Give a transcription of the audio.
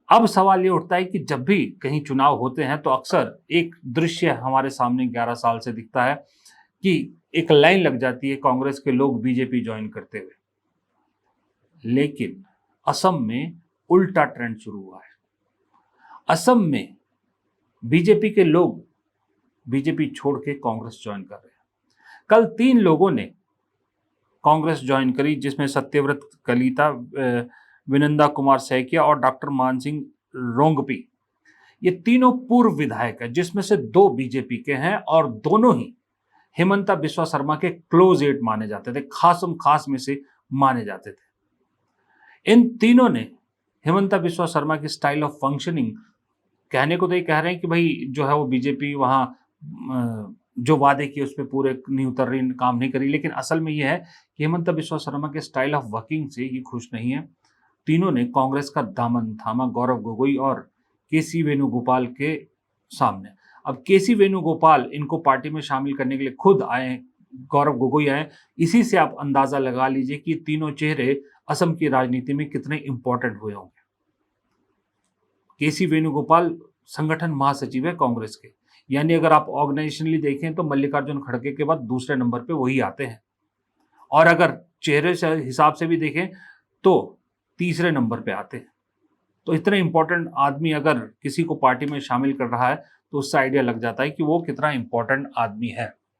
अब सवाल ये उठता है कि जब भी कहीं चुनाव होते हैं तो अक्सर एक दृश्य हमारे सामने 11 साल से दिखता है कि एक लाइन लग जाती है कांग्रेस के लोग बीजेपी ज्वाइन करते हुए। लेकिन असम में उल्टा ट्रेंड शुरू हुआ है। असम में बीजेपी के लोग बीजेपी छोड़ के कांग्रेस ज्वाइन कर रहे हैं। कल 3 लोगों ने कांग्रेस ज्वाइन करी, जिसमें सत्यव्रत कलिता, विनंदा कुमार सैकिया और डॉक्टर मानसिंह रोंगपी। ये तीनों पूर्व विधायक हैं, जिसमें से 2 बीजेपी के हैं और दोनों ही हेमंता बिस्वा शर्मा के क्लोज एड माने जाते थे, खासम खास में से माने जाते थे। इन तीनों ने हेमंता बिस्वा शर्मा की स्टाइल ऑफ फंक्शनिंग, कहने को तो ये कह रहे हैं कि भाई जो है वो बीजेपी वहाँ जो वादे किए उस पे पूरे नहीं उतर रही, काम नहीं करी, लेकिन असल में ये है कि हेमंता बिस्वा शर्मा के स्टाइल ऑफ वर्किंग से ये खुश नहीं है। तीनों ने कांग्रेस का दामन थामा गौरव गोगोई और केसी वेणुगोपाल के सामने। अब केसी वेणुगोपाल इनको पार्टी में शामिल करने के लिए खुद आए, गौरव गोगोई आए। इसी से आप अंदाजा लगा लीजिए कि तीनों चेहरे असम की राजनीति में कितने इंपॉर्टेंट हुए होंगे। केसी वेणुगोपाल संगठन महासचिव है कांग्रेस के, यानी अगर आप ऑर्गेनाइजेशनली देखें तो मल्लिकार्जुन खड़गे के बाद दूसरे नंबर पे वही आते हैं, और अगर चेहरे से हिसाब से भी देखें तो तीसरे नंबर पे आते हैं। तो इतने इंपॉर्टेंट आदमी अगर किसी को पार्टी में शामिल कर रहा है तो उससे आइडिया लग जाता है कि वो कितना इंपॉर्टेंट आदमी है।